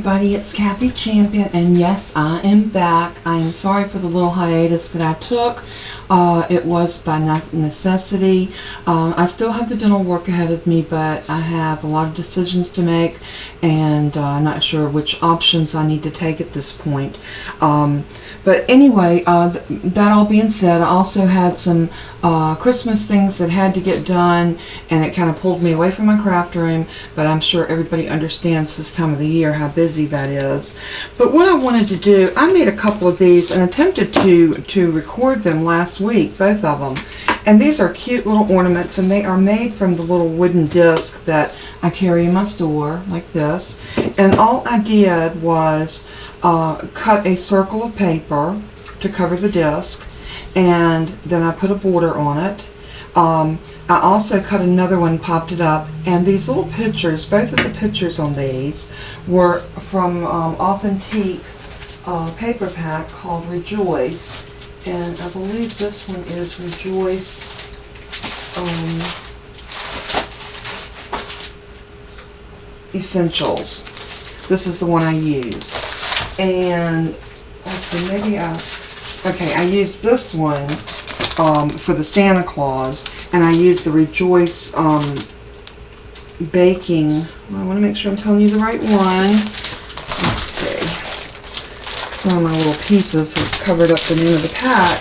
everybody, it's Kathy Champion, and yes, I am back. I am sorry for the little hiatus that I took. It was by necessity. I still have the dental work ahead of me, but I have a lot of decisions to make, and I'm not sure which options I need to take at this point. But anyway, that all being said, I also had some Christmas things that had to get done, and it kind of pulled me away from my craft room, but I'm sure everybody understands this time of the year how busy that is. But what I wanted to do, I made a couple of these and attempted to record them last week, both of them. And these are cute little ornaments, and they are made from the little wooden disc that I carry in my store, like this. And all I did was cut a circle of paper to cover the disc, and then I put a border on it. I also cut another one, popped it up, and these little pictures, both of the pictures on these were from Authentique paper pack called Rejoice, and I believe this one is Rejoice Essentials. This is the one I used, and let's see, maybe I used this one for the Santa Claus, and I used the Rejoice baking. I want to make sure I'm telling you the right one. Let's see. Some of my little pieces, so it's covered up the name of the pack.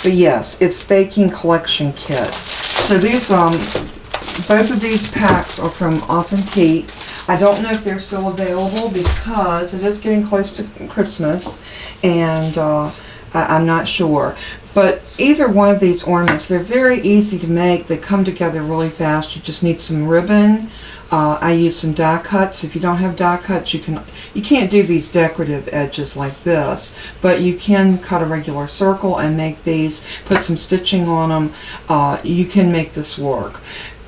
But yes, it's Baking Collection Kit. So these, both of these packs are from Authentique. I don't know if they're still available because it is getting close to Christmas, and I'm not sure. But either one of these ornaments, they're very easy to make. They come together really fast. You just need some ribbon. I use some die cuts. If you don't have die cuts, you can't do these decorative edges like this, but you can cut a regular circle and make these, put some stitching on them. You can make this work.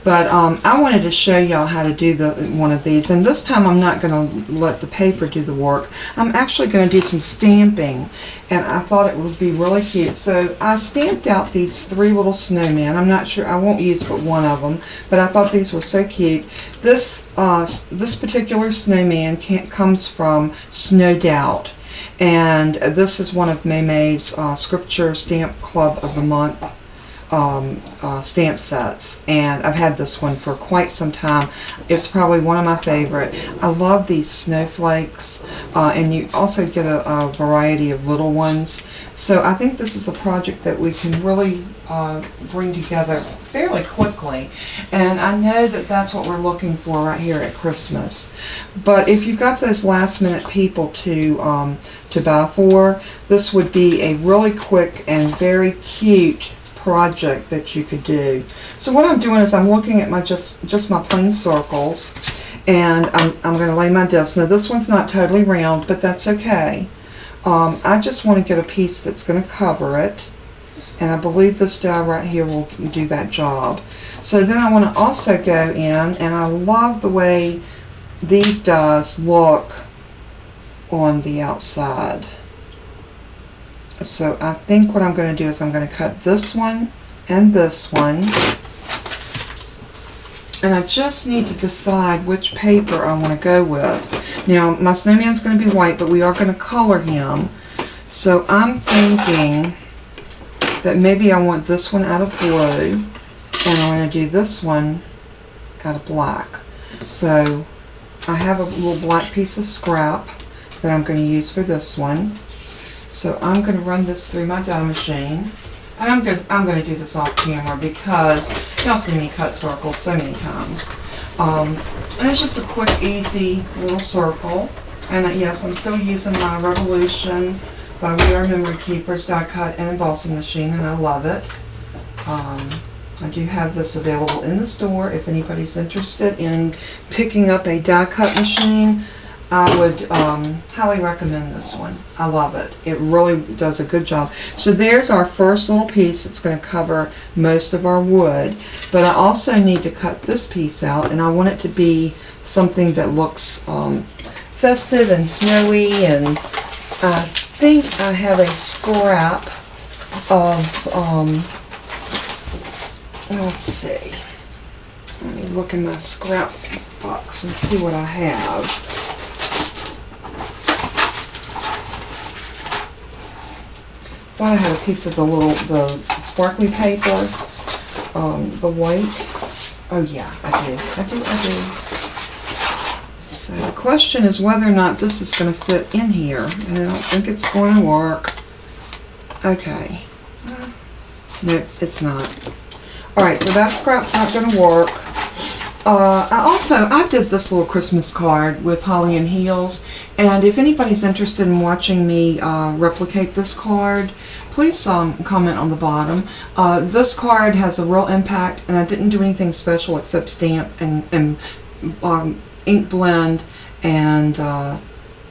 But I wanted to show y'all how to do one of these, and this time I'm not going to let the paper do the work. I'm actually going to do some stamping, and I thought it would be really cute. So I stamped out these three little snowmen. I'm not sure, I won't use but one of them, but I thought these were so cute. This particular snowman comes from Snow Doubt, and this is one of May's Scripture Stamp Club of the Month stamp sets, and I've had this one for quite some time. It's probably one of my favorite. I love these snowflakes, and you also get a variety of little ones. So I think this is a project that we can really bring together fairly quickly, and I know that that's what we're looking for right here at Christmas. But if you've got those last minute people to buy for, this would be a really quick and very cute project that you could do. So what I'm doing is I'm looking at my just my plain circles, and I'm going to lay my disc. Now this one's not totally round, but that's okay. I just want to get a piece that's going to cover it, and I believe this die right here will do that job. So then I want to also go in, and I love the way these dies look on the outside. So I think what I'm going to do is I'm going to cut this one and this one, and I just need to decide which paper I want to go with. Now my snowman's going to be white, but we are going to color him, so I'm thinking that maybe I want this one out of blue, and I'm going to do this one out of black. So I have a little black piece of scrap that I'm going to use for this one. So I'm going to run this through my die machine. And I'm going to do this off camera because y'all see me cut circles so many times. And it's just a quick, easy little circle. And yes, I'm still using my Revolution by We Are Memory Keepers die cut and embossing machine, and I love it. I do have this available in the store if anybody's interested in picking up a die cut machine. I would highly recommend this one. I love it. It really does a good job. So there's our first little piece that's going to cover most of our wood. But I also need to cut this piece out, and I want it to be something that looks festive and snowy. And I think I have a scrap of, let's see. Let me look in my scrap box and see what I have. Thought I had a piece of the sparkly paper, the white. Oh yeah, I do. So the question is whether or not this is going to fit in here, and I don't think it's going to work. Okay. Nope, it's not. Alright, so that scrap's not going to work. I did this little Christmas card with Holly and Heels, and if anybody's interested in watching me replicate this card, please comment on the bottom. This card has a real impact, and I didn't do anything special except stamp and ink blend and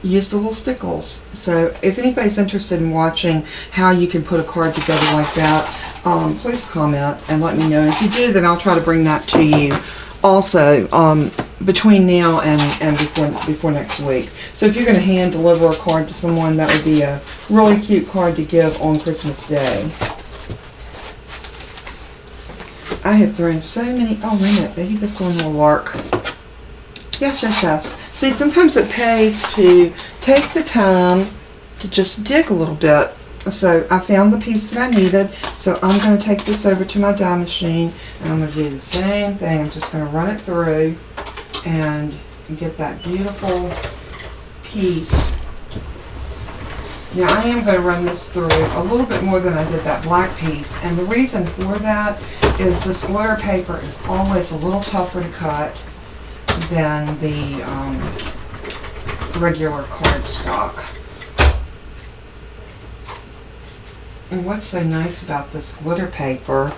used the little stickles. So if anybody's interested in watching how you can put a card together like that, please comment and let me know. If you do, then I'll try to bring that to you also between now and before next week. So if you're going to hand deliver a card to someone, that would be a really cute card to give on Christmas Day. I have thrown so many. Oh, wait a minute. Maybe this one will work. Yes. See, sometimes it pays to take the time to just dig a little bit. So I found the piece that I needed, so I'm going to take this over to my die machine, and I'm going to do the same thing. I'm just going to run it through and get that beautiful piece. Now I am going to run this through a little bit more than I did that black piece, and the reason for that is this glitter paper is always a little tougher to cut than the regular cardstock. And what's so nice about this glitter paper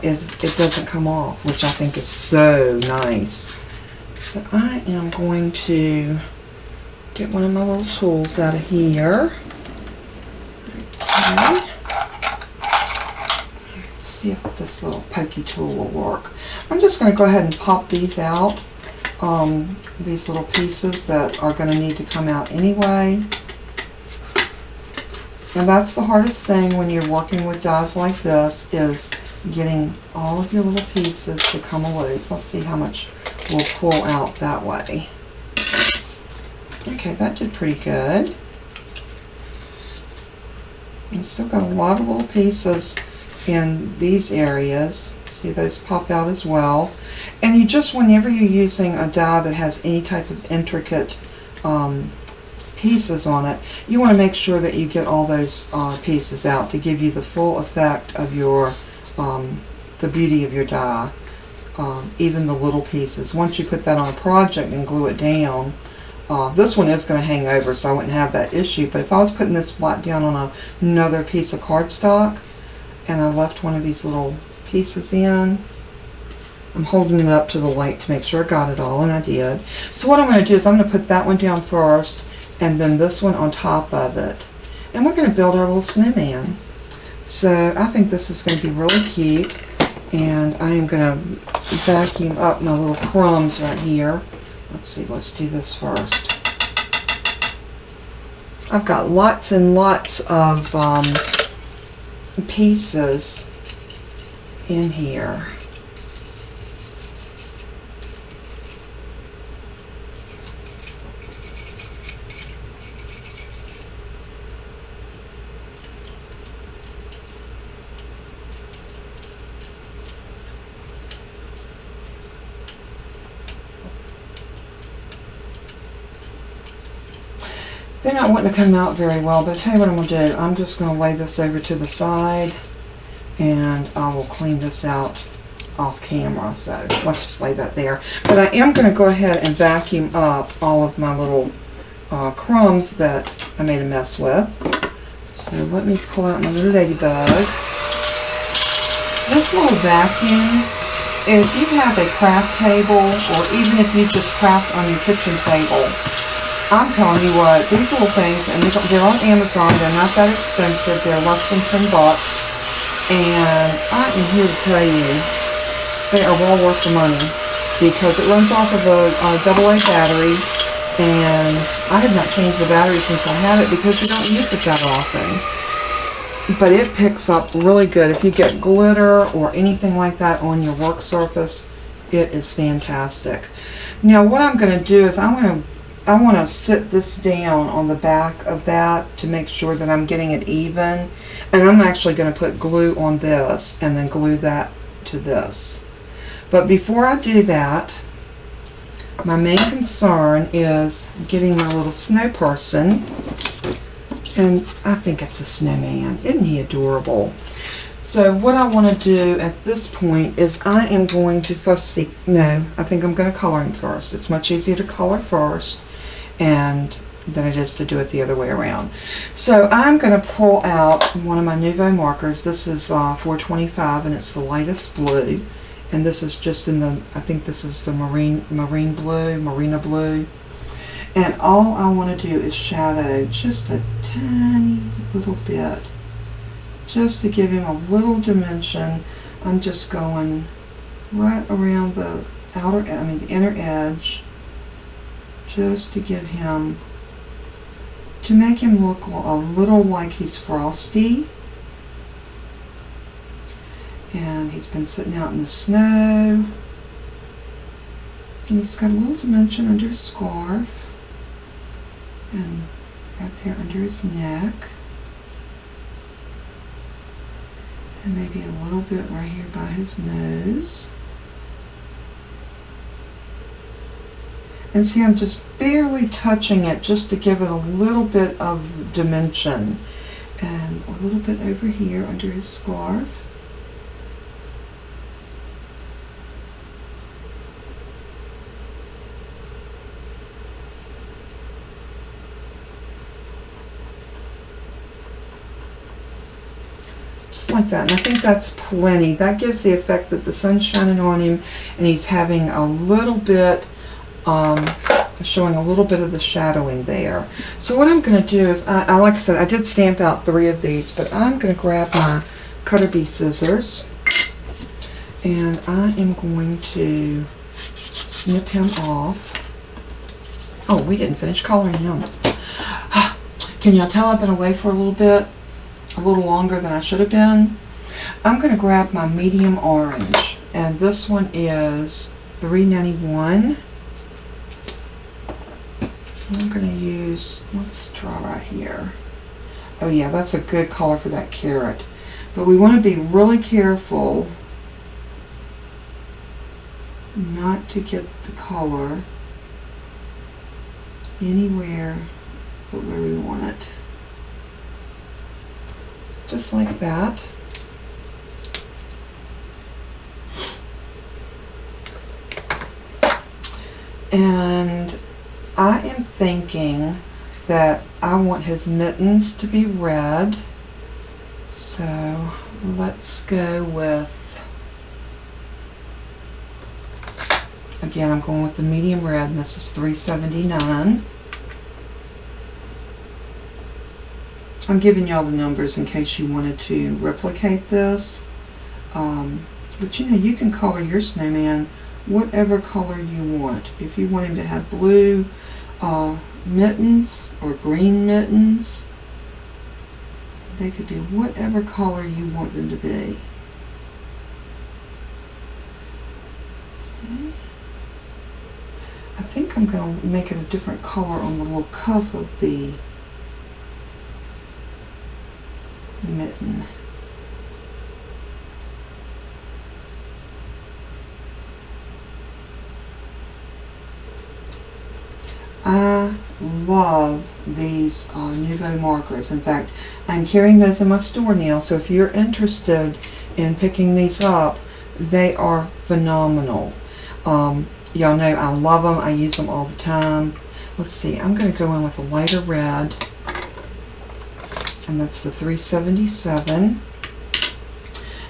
is it doesn't come off, which I think is so nice. So I am going to get one of my little tools out of here. Okay. Let's see if this little pokey tool will work. I'm just going to go ahead and pop these out. These little pieces that are going to need to come out anyway. And that's the hardest thing when you're working with dies like this, is getting all of your little pieces to come loose. Let's see how much we'll pull out that way. Okay, that did pretty good. And still got a lot of little pieces in these areas. See, those pop out as well. And you just, whenever you're using a die that has any type of intricate pieces on it, you want to make sure that you get all those pieces out to give you the full effect of your the beauty of your die. Even the little pieces. Once you put that on a project and glue it down, this one is going to hang over, so I wouldn't have that issue. But if I was putting this flat down on another piece of cardstock and I left one of these little pieces in, I'm holding it up to the light to make sure I got it all, and I did. So what I'm going to do is I'm going to put that one down first, and then this one on top of it. And we're going to build our little snowman. So I think this is going to be really cute. And I am going to vacuum up my little crumbs right here. Let's see, let's do this first. I've got lots and lots of pieces in here. They're not wanting to come out very well, but I'll tell you what I'm going to do. I'm just going to lay this over to the side, and I will clean this out off camera. So let's just lay that there. But I am going to go ahead and vacuum up all of my little crumbs that I made a mess with. So let me pull out my little ladybug. This little vacuum, if you have a craft table, or even if you just craft on your kitchen table, I'm telling you what, these little things, and they're on Amazon, they're not that expensive, they're less than $10, and I am here to tell you, they are well worth the money, because it runs off of a AA battery, and I have not changed the battery since I had it, because you don't use it that often. But it picks up really good. If you get glitter or anything like that on your work surface, it is fantastic. Now what I'm going to do is I'm going to I want to sit this down on the back of that to make sure that I'm getting it even. And I'm actually going to put glue on this and then glue that to this. But before I do that, my main concern is getting my little snow person. And I think it's a snowman. Isn't he adorable? So what I want to do at this point is I am going to I think I'm going to color him first. It's much easier to color first and than it is to do it the other way around. So I'm going to pull out one of my Nuvo markers. This is 425 and it's the lightest blue. And this is just in the, I think this is the marina blue. And all I want to do is shadow just a tiny little bit. Just to give him a little dimension. I'm just going right around the the inner edge. Just to give him, to make him look a little like he's frosty. And he's been sitting out in the snow. And he's got a little dimension under his scarf. And right there under his neck. And maybe a little bit right here by his nose. And see, I'm just barely touching it just to give it a little bit of dimension. And a little bit over here under his scarf. Just like that. And I think that's plenty. That gives the effect that the sun's shining on him and he's having a little bit showing a little bit of the shadowing there. So what I'm going to do is, like I said, I did stamp out 3 of these, but I'm going to grab my cutter bee scissors and I am going to snip him off. Oh, we didn't finish coloring him. Can y'all tell I've been away for a little longer than I should have been? I'm going to grab my medium orange, and this one is $3.91. I'm going to use, let's draw right here. Oh yeah, that's a good color for that carrot. But we want to be really careful not to get the color anywhere but where we want it. Just like that. And I am thinking that I want his mittens to be red. So let's go with, again, I'm going with the medium red, and this is $3.79. I'm giving y'all the numbers in case you wanted to replicate this. But you know, you can color your snowman whatever color you want. If you want him to have blue mittens or green mittens, they could be whatever color you want them to be. Okay. I think I'm going to make it a different color on the little cuff of the mitten. I love these Nuvo markers. In fact, I'm carrying those in my store now, so if you're interested in picking these up, they are phenomenal. Y'all know I love them. I use them all the time. Let's see, I'm going to go in with a lighter red, and that's the $3.77.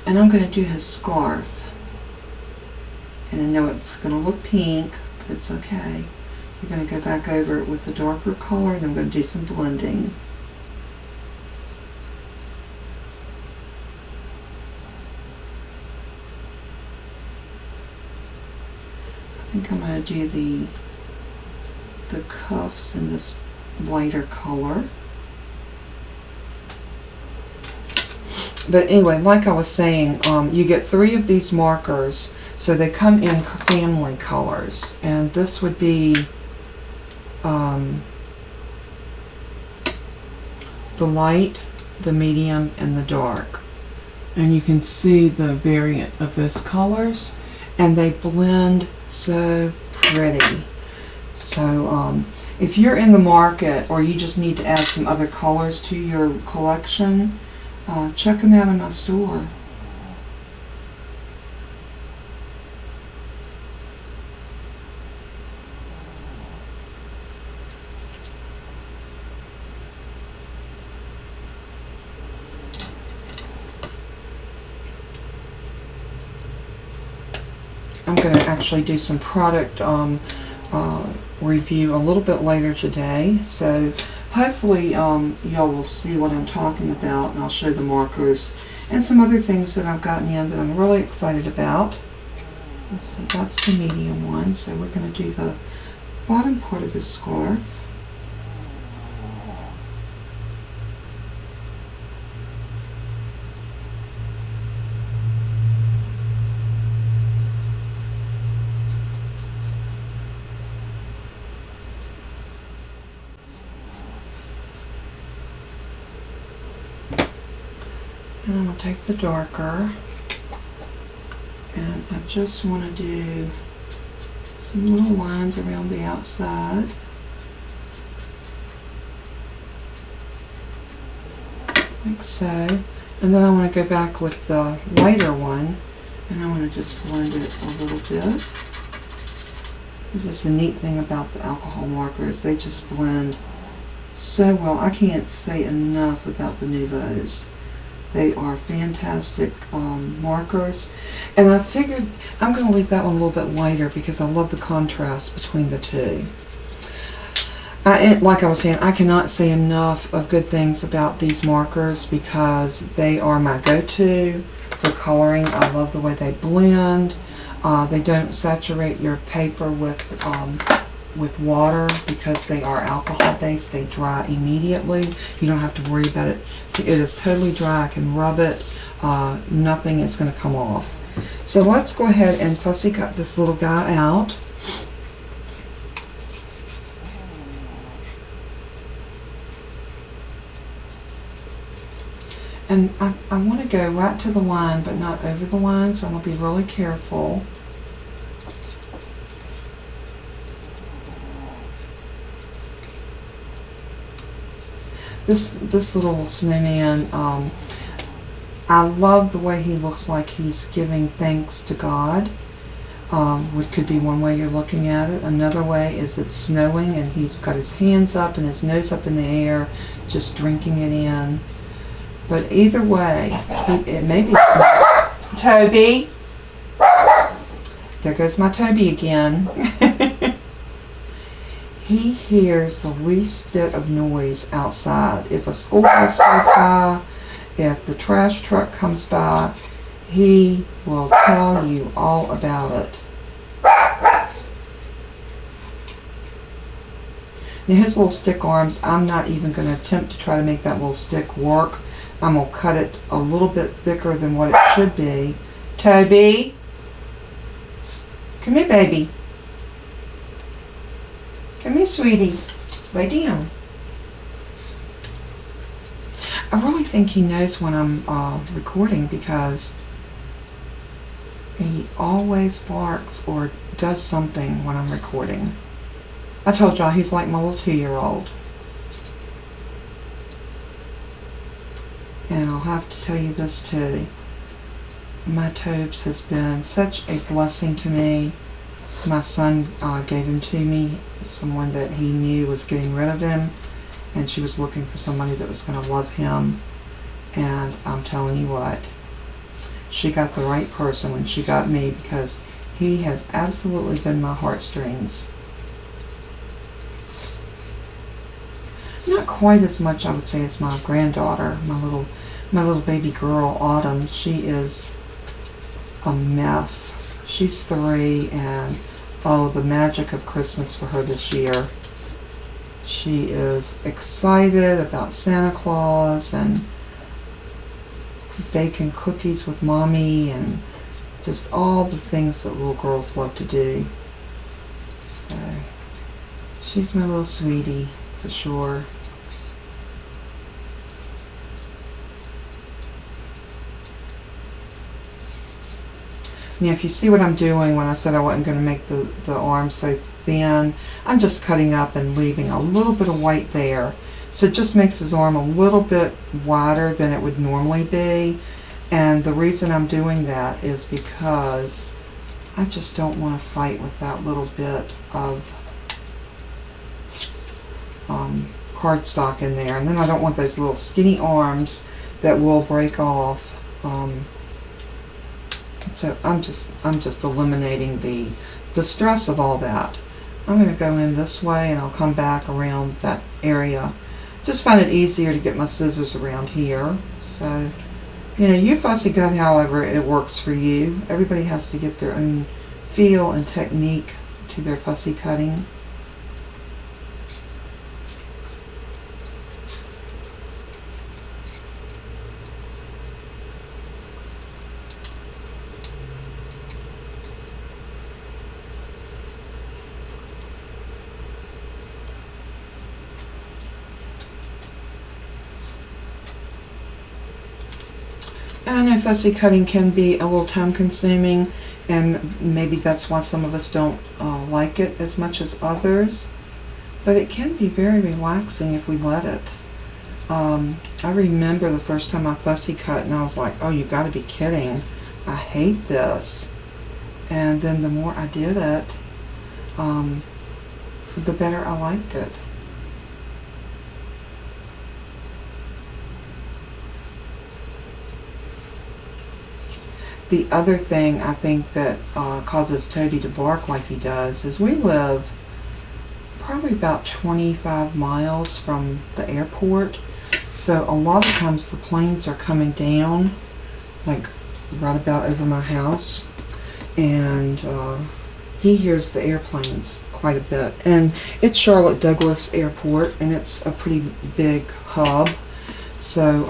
And I'm going to do his scarf. And I know it's going to look pink, but it's okay. We're going to go back over it with the darker color, and I'm going to do some blending. I think I'm going to do the cuffs in this lighter color. But anyway, like I was saying, you get 3 of these markers, so they come in family colors, and this would be the light, the medium, and the dark. And you can see the variant of those colors, and they blend so pretty. So if you're in the market or you just need to add some other colors to your collection, check them out in my store. I'm going to actually do some product review a little bit later today, so hopefully y'all will see what I'm talking about, and I'll show the markers and some other things that I've gotten in that I'm really excited about. Let's see, that's the medium one, so we're going to do the bottom part of his scarf. And I'm going to take the darker, and I just want to do some little lines around the outside. Like so. And then I want to go back with the lighter one, and I want to just blend it a little bit. This is the neat thing about the alcohol markers. They just blend so well. I can't say enough about the Nuvos. They are fantastic markers, and I figured I'm going to leave that one a little bit lighter because I love the contrast between the two. Like I was saying, I cannot say enough of good things about these markers because they are my go-to for coloring. I love the way they blend. They don't saturate your paper with water because they are alcohol based. They dry immediately. You don't have to worry about it. See, it is totally dry. I can rub it. Nothing is going to come off. So let's go ahead and fussy cut this little guy out. And I want to go right to the line but not over the line, so I'm going to be really careful. This little snowman, I love the way he looks like he's giving thanks to God. Which could be one way you're looking at it. Another way is it's snowing and he's got his hands up and his nose up in the air, just drinking it in. But either way, it may be Toby. There goes my Toby again. He hears the least bit of noise outside. If a school bus goes by, if the trash truck comes by, he will tell you all about it. Now his little stick arms, I'm not even going to attempt to try to make that little stick work. I'm going to cut it a little bit thicker than what it should be. Toby, come here, baby. Come here, sweetie. Lay down. I really think he knows when I'm recording because he always barks or does something when I'm recording. I told y'all he's like my little 2-year-old. And I'll have to tell you this too. My Tobes has been such a blessing to me. My son gave him to me, someone that he knew was getting rid of him, and she was looking for somebody that was going to love him. And I'm telling you what, she got the right person when she got me because he has absolutely been my heartstrings. Not quite as much, I would say, as my granddaughter, my little baby girl, Autumn. She is a mess. She's 3, and oh, the magic of Christmas for her this year. She is excited about Santa Claus and baking cookies with Mommy and just all the things that little girls love to do. So She's my little sweetie, for sure. Now, if you see what I'm doing when I said I wasn't going to make the arms so thin, I'm just cutting up and leaving a little bit of white there. So it just makes his arm a little bit wider than it would normally be. And the reason I'm doing that is because I just don't want to fight with that little bit of cardstock in there. And then I don't want those little skinny arms that will break off. So I'm just eliminating the stress of all that. I'm going to go in this way and I'll come back around that area. Just find it easier to get my scissors around here. So, you know, you fussy cut however it works for you. Everybody has to get their own feel and technique to their fussy cutting. I know fussy cutting can be a little time consuming, and maybe that's why some of us don't like it as much as others, but it can be very relaxing if we let it. I remember the first time I fussy cut and I was like, oh, you gotta be kidding, I hate this. And then the more I did it, the better I liked it. The other thing I think that causes Toby to bark like he does is we live probably about 25 miles from the airport, so a lot of times the planes are coming down like right about over my house, and he hears the airplanes quite a bit. And it's Charlotte Douglas Airport, and it's a pretty big hub, so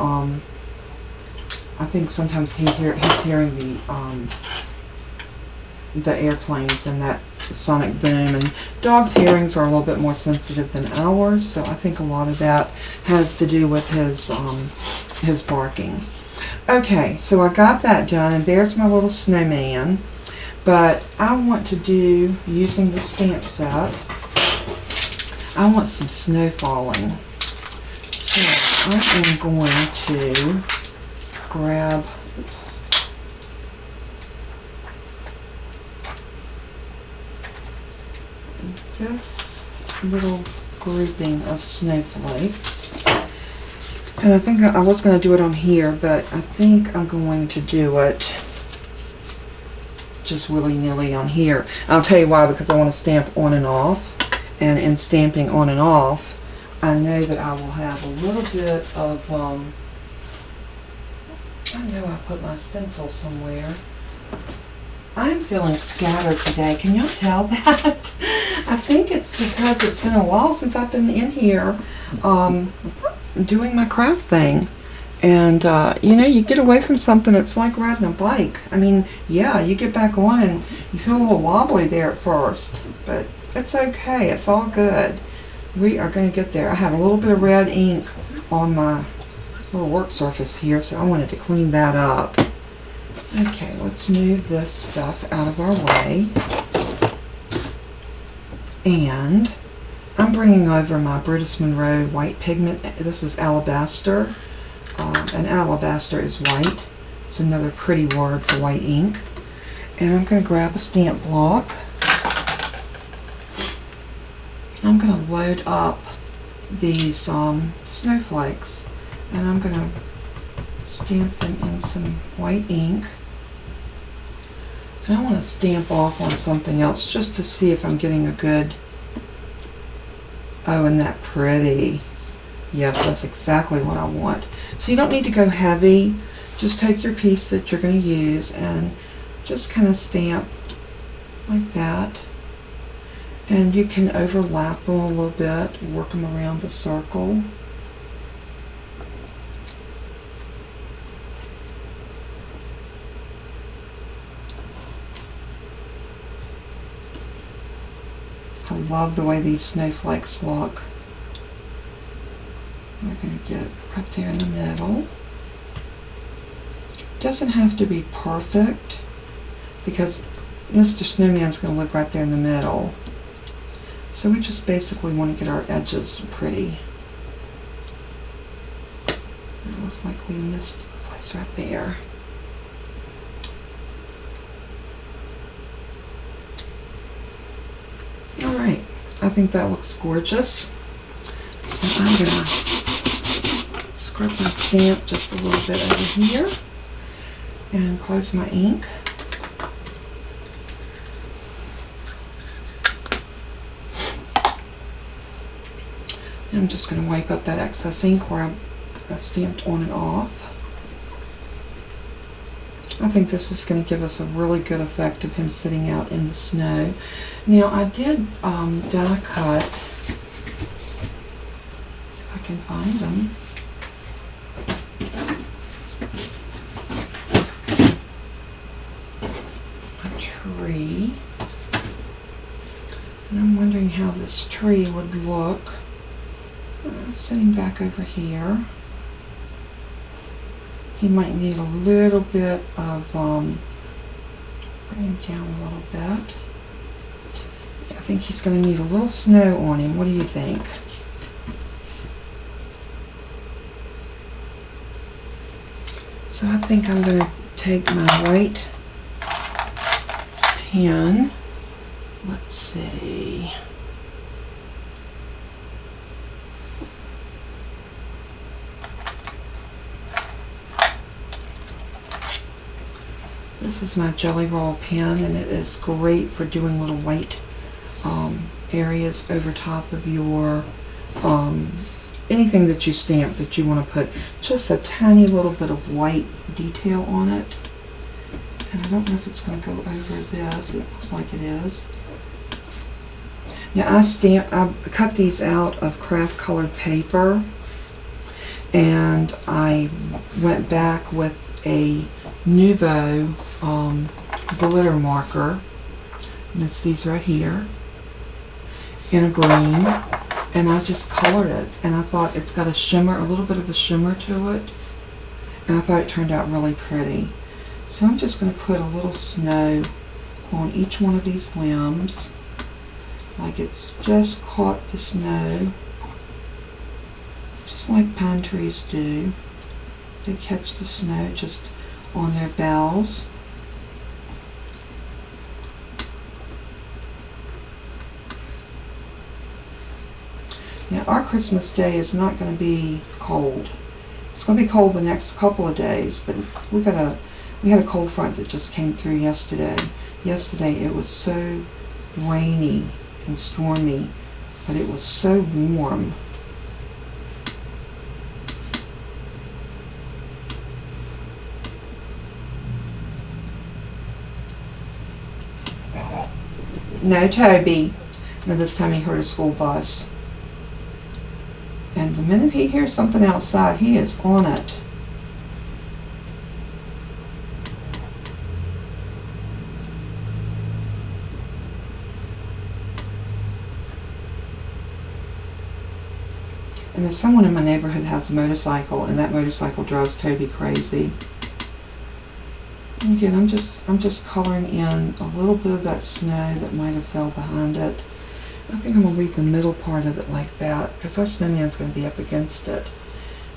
I think sometimes he's hearing the airplanes and that sonic boom. And dogs' hearings are a little bit more sensitive than ours, so I think a lot of that has to do with his barking. Okay, so I got that done, and there's my little snowman. But I want to do, using the stamp set, I want some snow falling. So I am going to grab, oops, this little grouping of snowflakes, and I think I was going to do it on here, but I think I'm going to do it just willy-nilly on here. I'll tell you why, because I want to stamp on and off, and in stamping on and off, I know that I will have a little bit of I know I put my stencil somewhere. I'm feeling scattered today. Can y'all tell that? I think it's because it's been a while since I've been in here doing my craft thing. And, you know, you get away from something, it's like riding a bike. I mean, yeah, you get back on and you feel a little wobbly there at first. But it's okay. It's all good. We are going to get there. I have a little bit of red ink on my little work surface here, so I wanted to clean that up. Okay, let's move this stuff out of our way. And I'm bringing over my Brutus Monroe white pigment. This is alabaster, and alabaster is white. It's another pretty word for white ink. And I'm going to grab a stamp block. I'm going to load up these snowflakes, and I'm going to stamp them in some white ink. And I want to stamp off on something else just to see if I'm getting a good... Oh, isn't that pretty? Yes, that's exactly what I want. So you don't need to go heavy. Just take your piece that you're going to use and just kind of stamp like that. And you can overlap them a little bit, work them around the circle. I love the way these snowflakes look. We're going to get right there in the middle. Doesn't have to be perfect because Mr. Snowman's going to live right there in the middle. So we just basically want to get our edges pretty. It looks like we missed a place right there. Alright, I think that looks gorgeous. So I'm going to scrub my stamp just a little bit over here and close my ink. And I'm just going to wipe up that excess ink where I stamped on and off. I think this is going to give us a really good effect of him sitting out in the snow. Now I did die cut, if I can find them, a tree. And I'm wondering how this tree would look sitting back over here. He might need a little bit of, bring him down a little bit. I think he's going to need a little snow on him. What do you think? So I think I'm going to take my white pen. Let's see. This is my Jelly Roll pen, and it is great for doing little white areas over top of your anything that you stamp that you want to put just a tiny little bit of white detail on it. And I don't know if it's going to go over this. It looks like it is. Now I cut these out of craft colored paper, and I went back with a Nuvo glitter marker, and it's these right here in a green, and I just colored it, and I thought it's got a shimmer, a little bit of a shimmer to it, and I thought it turned out really pretty. So I'm just going to put a little snow on each one of these limbs, like it's just caught the snow, just like pine trees do. They catch the snow just on their boughs. Now our Christmas day is not going to be cold. It's going to be cold the next couple of days, but we had a cold front that just came through yesterday. Yesterday it was so rainy and stormy, but it was so warm. No, Toby. Now this time he heard a school bus. And the minute he hears something outside, he is on it. And there's someone in my neighborhood has a motorcycle, and that motorcycle drives Toby crazy. Again, I'm just coloring in a little bit of that snow that might have fell behind it. I think I'm going to leave the middle part of it like that because our snowman's going to be up against it.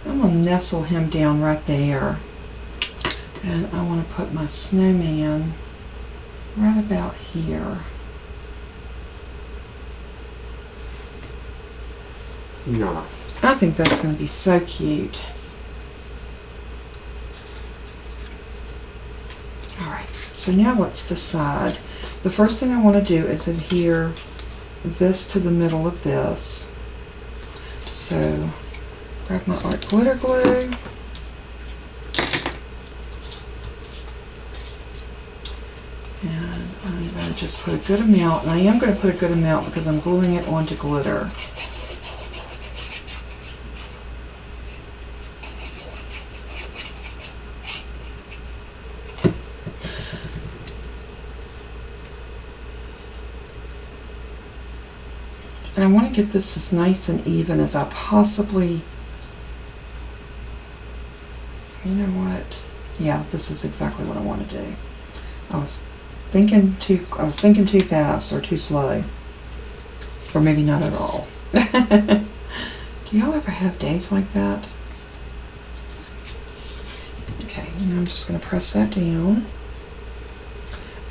I'm going to nestle him down right there. And I want to put my snowman right about here. No. I think that's going to be so cute. Alright, so now let's decide. The first thing I want to do is adhere this to the middle of this. So, grab my art glitter glue. And I'm going to just put a good amount. And I am going to put a good amount because I'm gluing it onto glitter. And I want to get this as nice and even as I possibly, you know what? Yeah, this is exactly what I want to do. I was thinking too fast or too slow. Or maybe not at all. Do y'all ever have days like that? Okay, now I'm just going to press that down.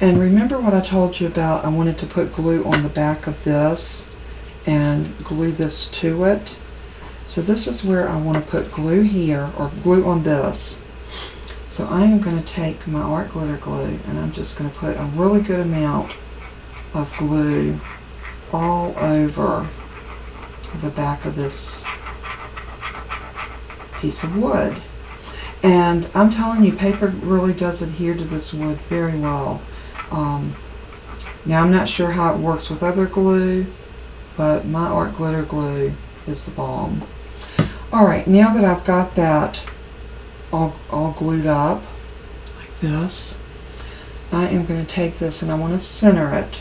And remember what I told you about, I wanted to put glue on the back of this and glue this to it. So this is where I want to put glue here, or glue on this. So I am going to take my art glitter glue and I'm just going to put a really good amount of glue all over the back of this piece of wood. And I'm telling you, paper really does adhere to this wood very well. Now I'm not sure how it works with other glue, but my art glitter glue is the bomb. Alright, now that I've got that all glued up like this, I am going to take this and I want to center it.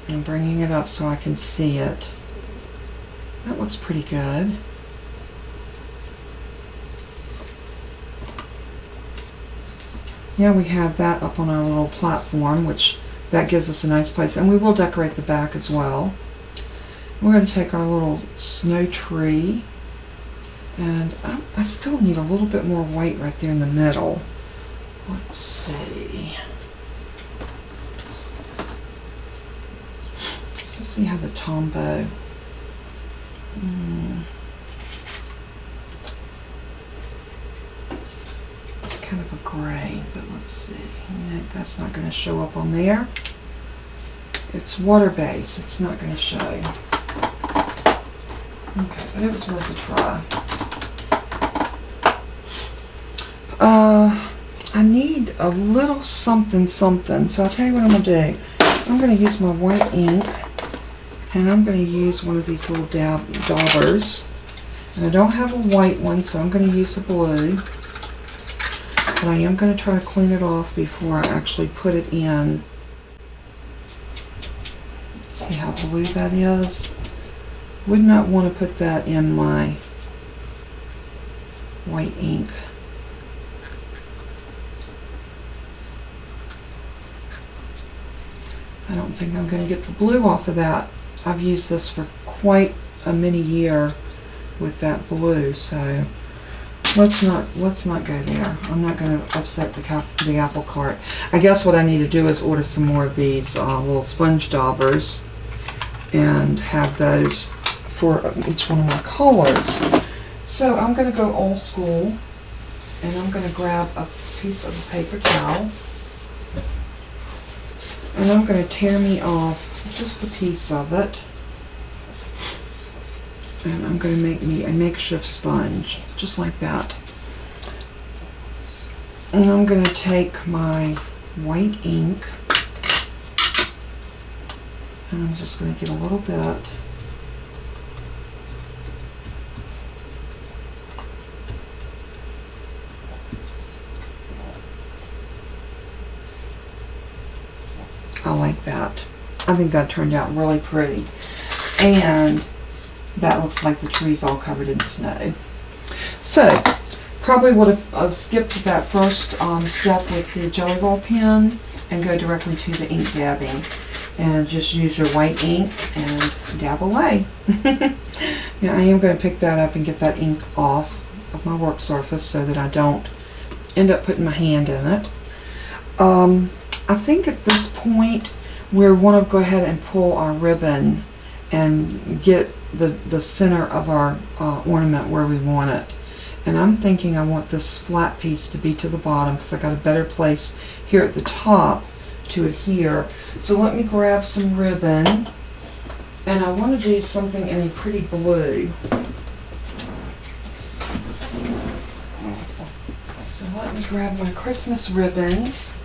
And bringing it up so I can see it. That looks pretty good. Now we have that up on our little platform, which that gives us a nice place, and we will decorate the back as well. We're going to take our little snow tree, and I still need a little bit more white right there in the middle. Let's see. Let's see how the tombow. It's kind of a gray, but let's see. Yeah, that's not going to show up on there. It's water based. It's not going to show. Okay, but it was worth a try. I need a little something. So I'll tell you what I'm going to do. I'm going to use my white ink. And I'm going to use one of these little daubers. And I don't have a white one, so I'm going to use a blue. But I am going to try to clean it off before I actually put it in. See how blue that is? Would not want to put that in my white ink. I don't think I'm going to get the blue off of that. I've used this for quite a many year with that blue, so let's not go there. I'm not going to upset the apple cart. I guess what I need to do is order some more of these little sponge daubers and have those for each one of my colors. So I'm going to go old school, and I'm going to grab a piece of a paper towel, and I'm going to tear me off just a piece of it, and I'm going to make me a makeshift sponge, just like that. And I'm going to take my white ink, and I'm just going to get a little bit. I like that. I think that turned out really pretty. And that looks like the tree's all covered in snow. So, probably would have skipped that first step with the Jelly Roll pen and go directly to the ink dabbing. And just use your white ink and dab away. Now I am going to pick that up and get that ink off of my work surface so that I don't end up putting my hand in it. I think at this point we want to go ahead and pull our ribbon and get the center of our ornament where we want it. And I'm thinking I want this flat piece to be to the bottom because I got a better place here at the top to adhere. So let me grab some ribbon, and I want to do something in a pretty blue. So let me grab my Christmas ribbons.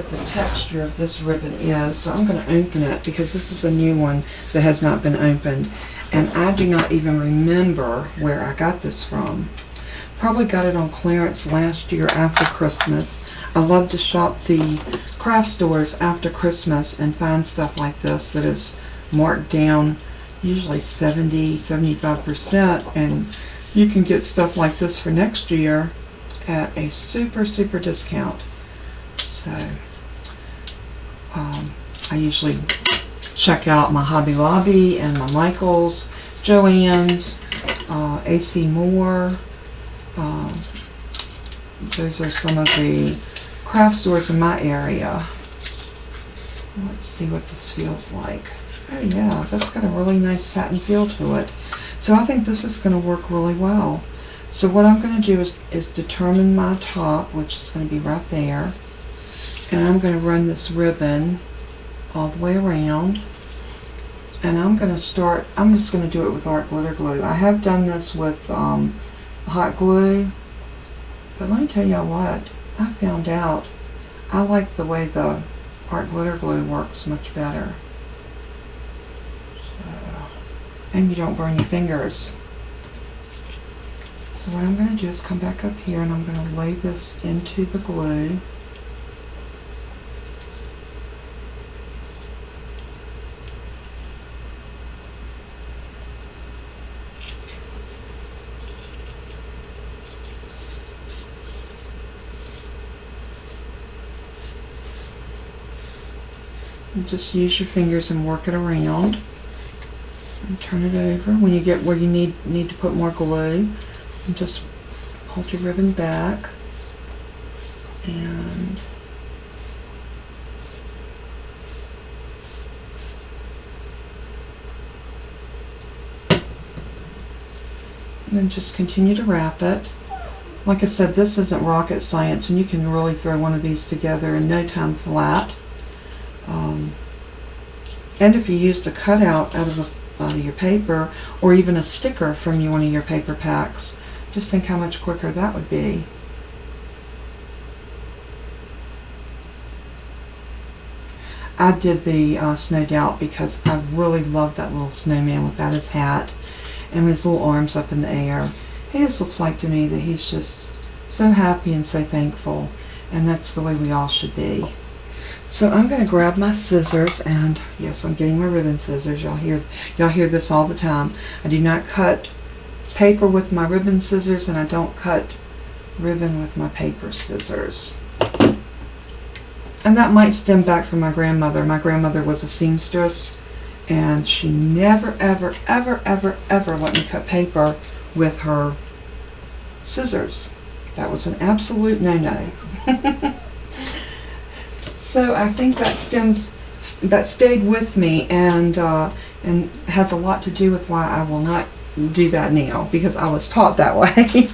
what the texture of this ribbon is. So I'm going to open it because this is a new one that has not been opened. And I do not even remember where I got this from. Probably got it on clearance last year after Christmas. I love to shop the craft stores after Christmas and find stuff like this that is marked down usually 70–75%, and you can get stuff like this for next year at a super discount. So I usually check out my Hobby Lobby and my Michaels, Joann's, AC Moore. Those are some of the craft stores in my area. Let's see what this feels like. Oh yeah, that's got a really nice satin feel to it. So I think this is going to work really well. So what I'm going to do is determine my top, which is going to be right there. And I'm going to run this ribbon all the way around. And I'm just going to do it with art glitter glue. I have done this with hot glue. But let me tell y'all what, I found out I like the way the art glitter glue works much better. And you don't burn your fingers. So what I'm going to do is come back up here and I'm going to lay this into the glue. And just use your fingers and work it around. And turn it over. When you get where you need to put more glue, and just hold your ribbon back and then just continue to wrap it. Like I said, this isn't rocket science, and you can really throw one of these together in no time flat. And if you used a cutout out of your paper, or even a sticker from one of your paper packs, just think how much quicker that would be. I did the Snow Doubt because I really love that little snowman without his hat and with his little arms up in the air. He just looks like to me that he's just so happy and so thankful, and that's the way we all should be. So I'm going to grab my scissors, and yes, I'm getting my ribbon scissors. Y'all hear this all the time. I do not cut paper with my ribbon scissors, and I don't cut ribbon with my paper scissors. And that might stem back from my grandmother. My grandmother was a seamstress, and she never, ever let me cut paper with her scissors. That was an absolute no-no. So I think that stayed with me, and has a lot to do with why I will not do that now, because I was taught that way.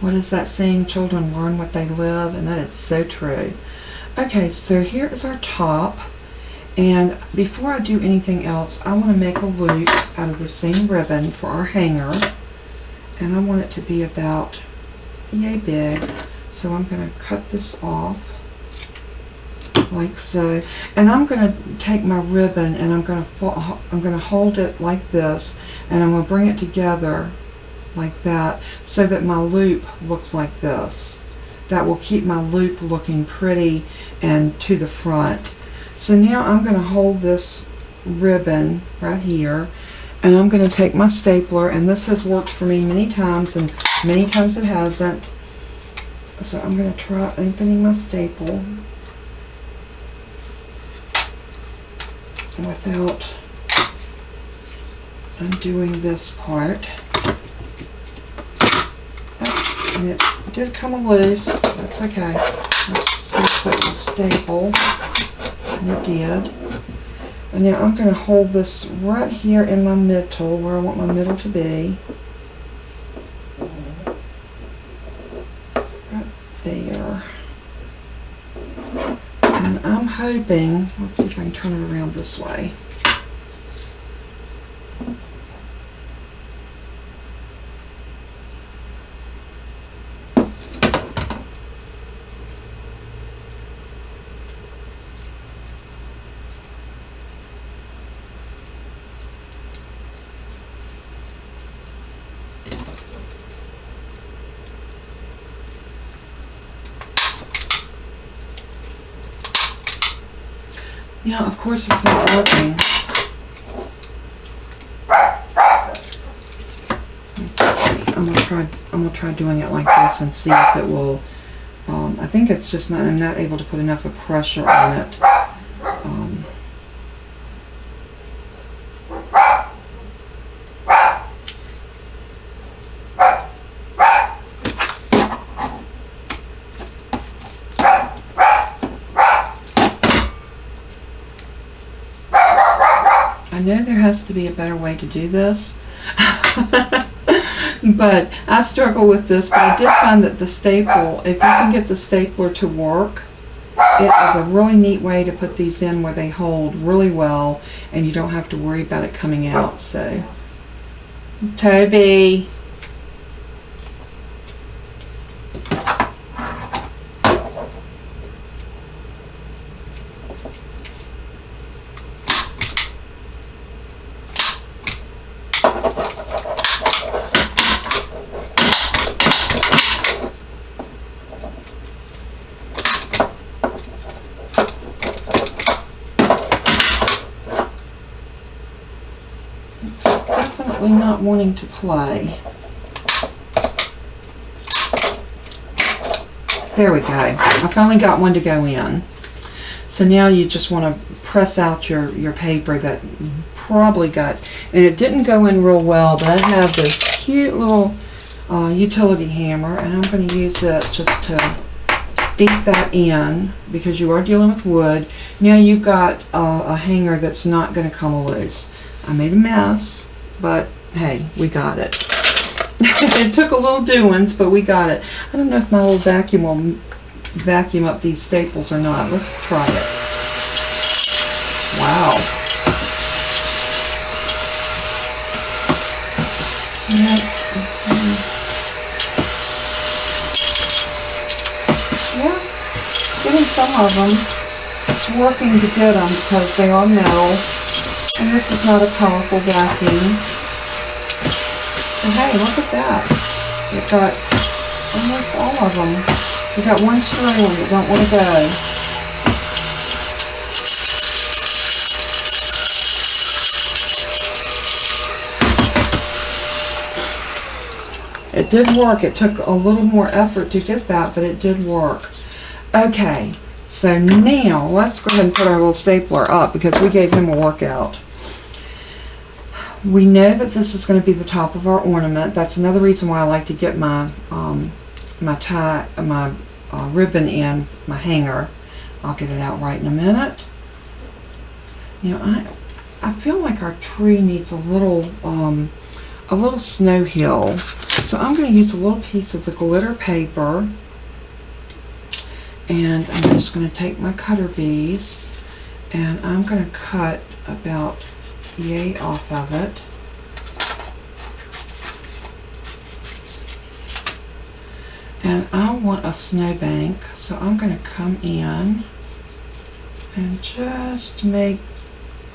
What is that saying? Children learn what they live, and that is so true. Okay, so here is our top, and before I do anything else, I want to make a loop out of the same ribbon for our hanger, and I want it to be about yay big. So I'm going to cut this off like so, and I'm going to take my ribbon and I'm going to hold it like this, and I'm going to bring it together like that so that my loop looks like this. That will keep my loop looking pretty and to the front. So now I'm going to hold this ribbon right here, and I'm going to take my stapler, and this has worked for me many times and many times it hasn't. So I'm going to try opening my staple without undoing this part. Oh, and it did come loose. That's okay. Let's see if it will staple. And it did. And now I'm going to hold this right here in my middle, where I want my middle to be. There. And I'm hoping, let's see if I can turn it around this way. Yeah, of course it's not working. I'm gonna try doing it like this and see if it will. I think it's just not. I'm not able to put enough of pressure on it. I know there has to be a better way to do this, but I struggle with this. But I did find that the staple, if you can get the stapler to work, it is a really neat way to put these in where they hold really well and you don't have to worry about it coming out. So, Toby. It's definitely not wanting to play. There we go. I finally got one to go in. So now you just want to press out your paper that probably got, and it didn't go in real well, but I have this cute little utility hammer, and I'm going to use it just to beat that in because you are dealing with wood. Now you've got a hanger that's not going to come loose. I made a mess, but hey, we got it. It took a little doings, but we got it. I don't know if my little vacuum will vacuum up these staples or not. Let's try it. Wow. Yep. Yeah, it's getting some of them. It's working to get them because they are metal. And this is not a powerful vacuum. And hey, look at that. It got almost all of them. We got one string that don't want to go. It did work. It took a little more effort to get that, but it did work. Okay, so now let's go ahead and put our little stapler up because we gave him a workout. We know that this is going to be the top of our ornament. That's another reason why I like to get my ribbon in my hanger. I'll get it out right in a minute. You know, I feel like our tree needs a little snow hill. So I'm going to use a little piece of the glitter paper, and I'm just going to take my cutter bees, and I'm going to cut about yay off of it. And I want a snowbank, so I'm going to come in and just make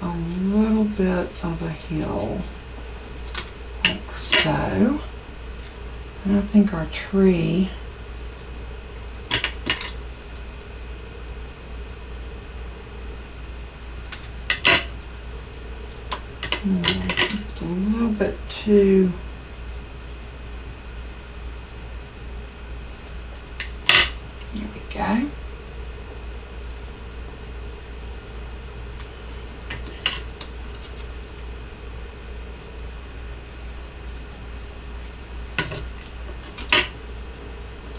a little bit of a hill, like so. And I think our tree it's a little bit too there we go.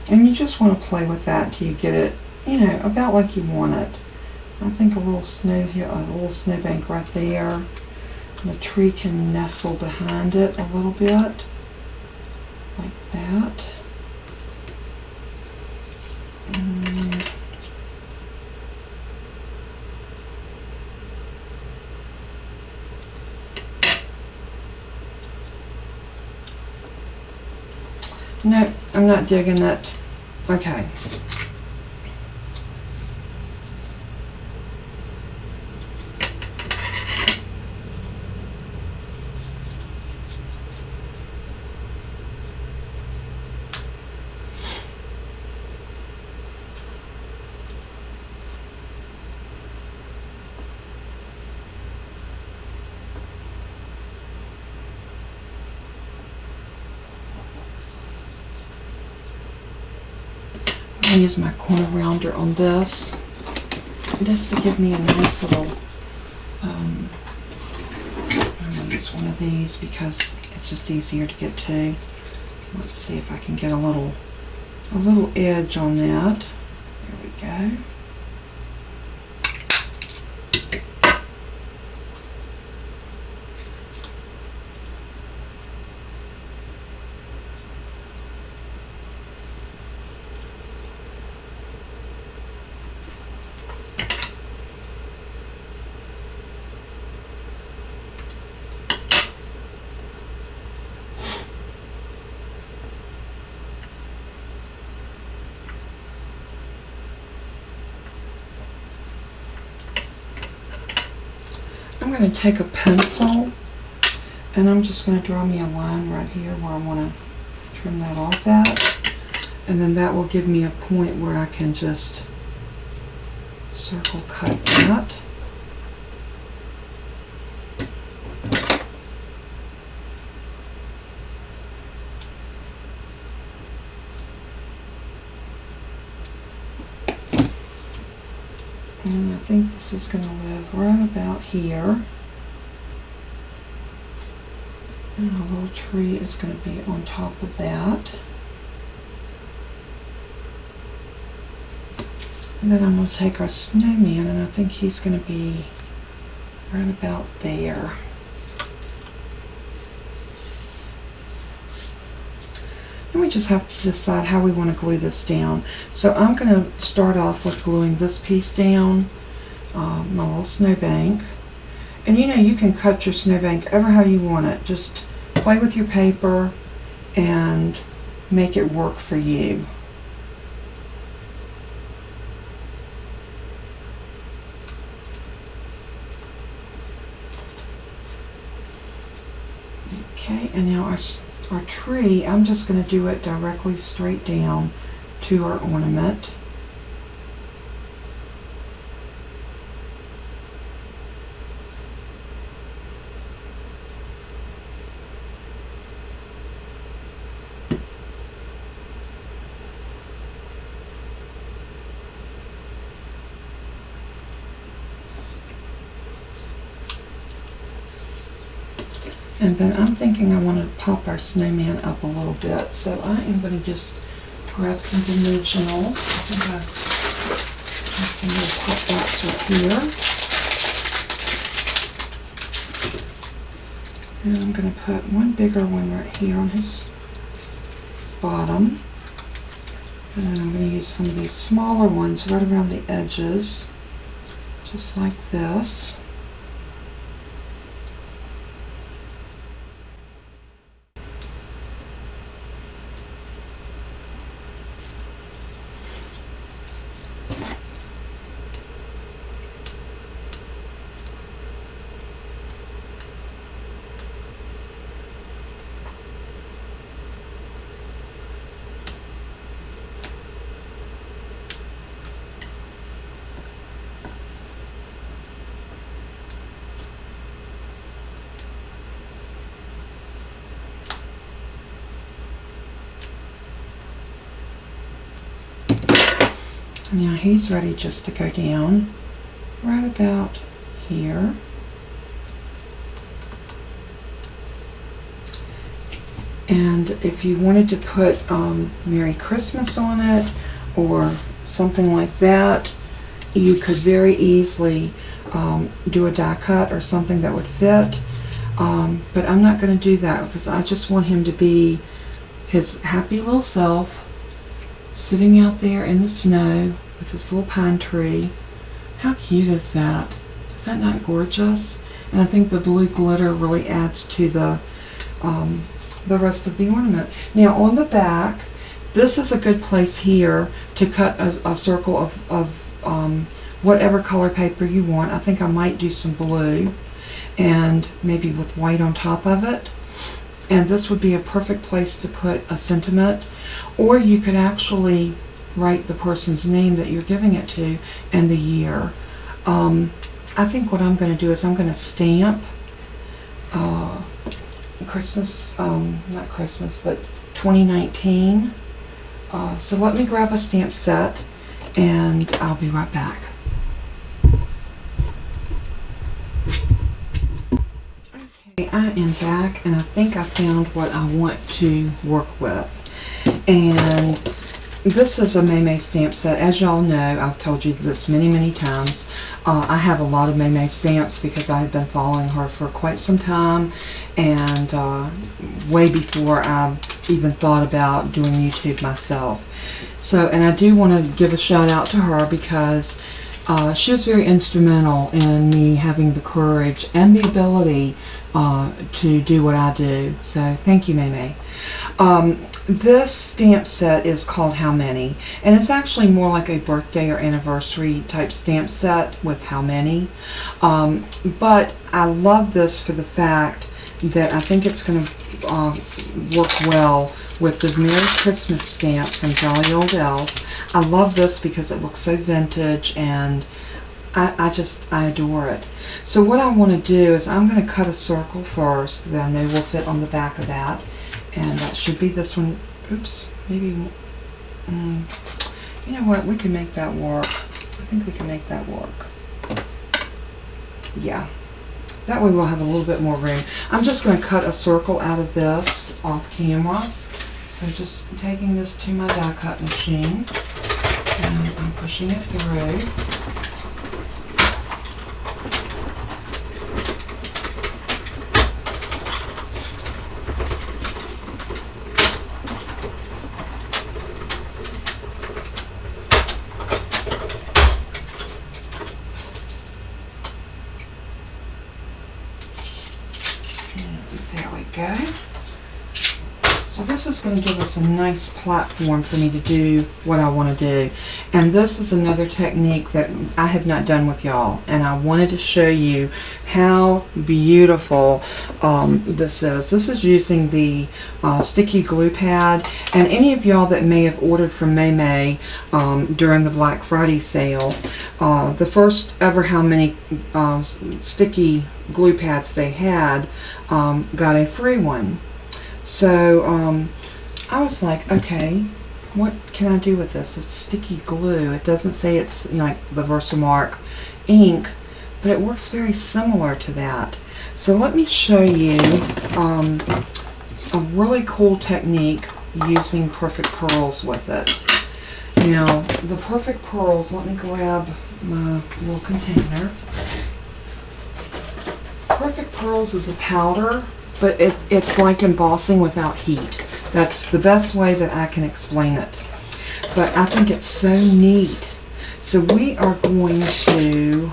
And you just want to play with that until you get it, you know, about like you want it. I think a little snow here, a little snowbank right there. The tree can nestle behind it a little bit, like that. No, I'm not digging it. Okay. I use my corner rounder on this just to give me a nice little, I'm going to use one of these because it's just easier to get to. Let's see if I can get a little edge on that. There we go. I'm going to take a pencil and I'm just going to draw me a line right here where I want to trim that off at, and then that will give me a point where I can just circle cut that. And I think this is going to live right about here. And a little tree is going to be on top of that. And then I'm going to take our snowman, and I think he's going to be right about there. And we just have to decide how we want to glue this down. So I'm going to start off with gluing this piece down, my little snowbank. And you know, you can cut your snowbank ever how you want it. Just play with your paper and make it work for you. Okay, and now our tree, I'm just going to do it directly straight down to our ornament. And then I'm thinking I want to pop our snowman up a little bit, so I am going to just grab some dimensionals. I think I have some little pop dots right here. And I'm going to put one bigger one right here on his bottom. And then I'm going to use some of these smaller ones right around the edges, just like this. Now he's ready just to go down right about here. And if you wanted to put Merry Christmas on it or something like that, you could very easily do a die cut or something that would fit. But I'm not going to do that because I just want him to be his happy little self, sitting out there in the snow with this little pine tree. How cute is that? Is that not gorgeous? And I think the blue glitter really adds to the rest of the ornament. Now on the back, this is a good place here to cut a circle of whatever color paper you want. I think I might do some blue and maybe with white on top of it. And this would be a perfect place to put a sentiment. Or you could actually write the person's name that you're giving it to and the year. I think what I'm going to do is I'm going to stamp Christmas, not Christmas, but 2019 So let me grab a stamp set and I'll be right back. Okay, I am back and I think I found what I want to work with. And this is a May stamp set. As y'all know, I've told you this many times. I have a lot of May stamps because I have been following her for quite some time, and way before I even thought about doing YouTube myself. So, and I do want to give a shout out to her because she was very instrumental in me having the courage and the ability to do what I do. So thank you, May. This stamp set is called How Many, and it's actually more like a birthday or anniversary type stamp set with how many. But I love this for the fact that I think it's going to work well with the Merry Christmas stamp from Jolly Old Elf. I love this because it looks so vintage, and I adore it. So what I want to do is I'm going to cut a circle first that I know will fit on the back of that. And that should be this one. Oops, maybe, you know what, we can make that work. I think we can make that work. Yeah, that way we'll have a little bit more room. I'm just going to cut a circle out of this off camera. So just taking this to my die cut machine, and I'm pushing it through. There we go. So this is going to give us a nice platform for me to do what I want to do. And this is another technique that I have not done with y'all. And I wanted to show you how beautiful this is. This is using the sticky glue pad. And any of y'all that may have ordered from May during the Black Friday sale, the first ever How Many sticky glue pads they had got a free one. So I was like, okay, what can I do with this? It's sticky glue. It doesn't say it's, you know, like the Versamark ink, but it works very similar to that. So let me show you a really cool technique using Perfect Pearls with it. Now, the Perfect Pearls, let me grab my little container. Perfect Pearls is a powder, but it's like embossing without heat. That's the best way that I can explain it. But I think it's so neat. So we are going to,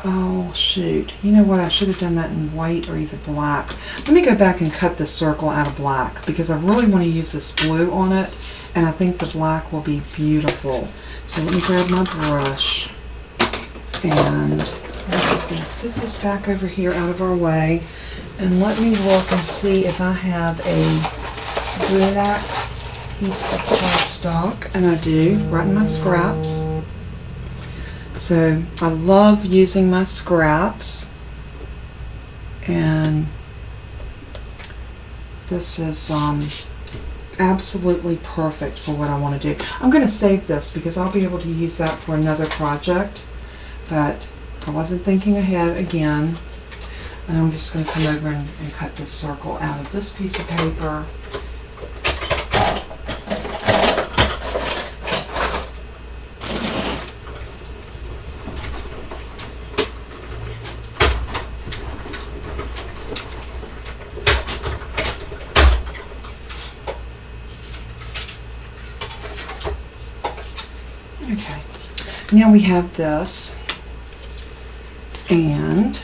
oh shoot, you know what, I should have done that in white or either black. Let me go back and cut this circle out of black because I really want to use this blue on it, and I think the black will be beautiful. So let me grab my brush, and I'm just going to sit this back over here out of our way. And let me look and see if I have a black piece of cardstock, and I do, right in my scraps. So I love using my scraps, and this is absolutely perfect for what I want to do. I'm going to save this because I'll be able to use that for another project, but I wasn't thinking ahead again. And I'm just going to come over and cut this circle out of this piece of paper. Okay, now we have this, and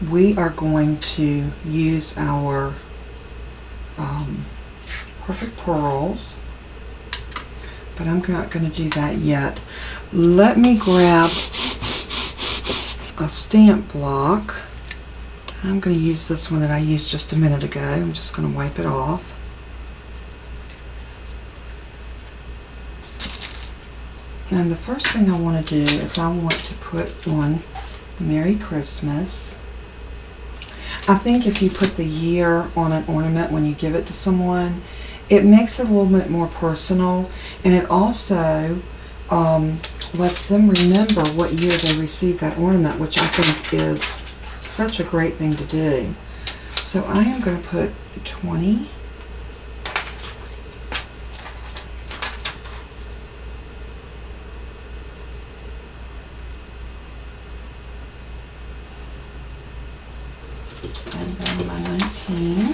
we are going to use our Perfect Pearls, but I'm not going to do that yet. Let me grab a stamp block. I'm going to use this one that I used just a minute ago. I'm just going to wipe it off. And the first thing I want to do is I want to put on Merry Christmas. I think if you put the year on an ornament when you give it to someone, it makes it a little bit more personal, and it also lets them remember what year they received that ornament, which I think is such a great thing to do. So I am going to put 20. And then my 19.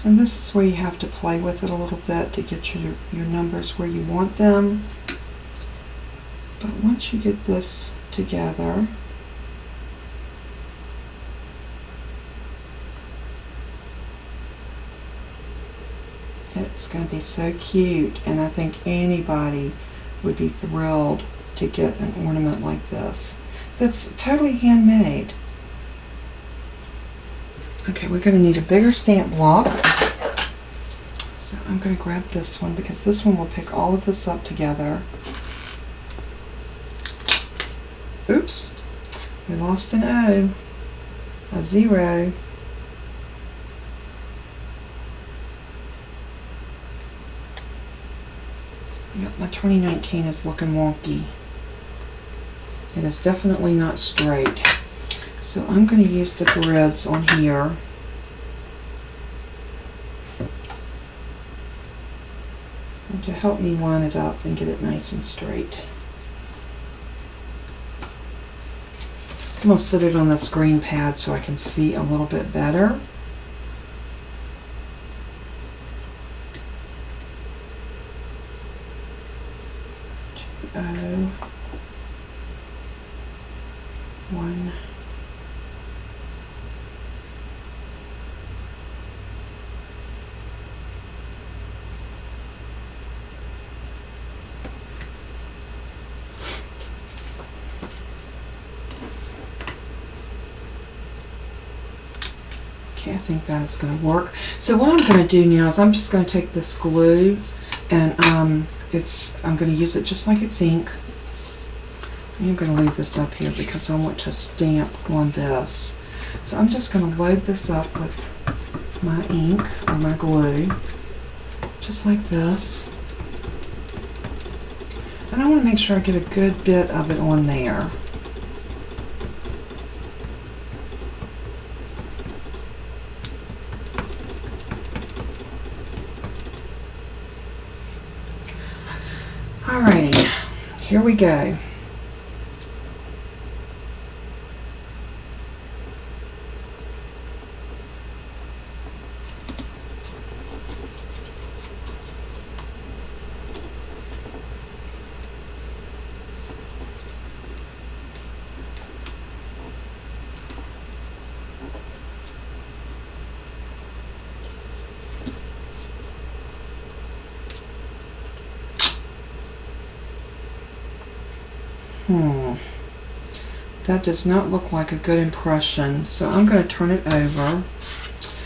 And this is where you have to play with it a little bit to get your numbers where you want them. But once you get this together, it's going to be so cute, and I think anybody would be thrilled to get an ornament like this that's totally handmade. Okay, we're going to need a bigger stamp block. So I'm going to grab this one because this one will pick all of this up together. Oops, we lost an O, a 0. Yep, my 2019 is looking wonky. It is definitely not straight. So I'm going to use the grids on here. And to help me line it up and get it nice and straight. I'm going to sit it on this green pad so I can see a little bit better. O, 1. Okay, I think that's going to work. So what I'm going to do now is I'm just going to take this glue and I'm going to use it just like it's ink. I'm going to leave this up here because I want to stamp on this. So I'm just going to load this up with my ink or my glue, just like this. And I want to make sure I get a good bit of it on there. Alrighty, here we go. That does not look like a good impression, so I'm going to turn it over.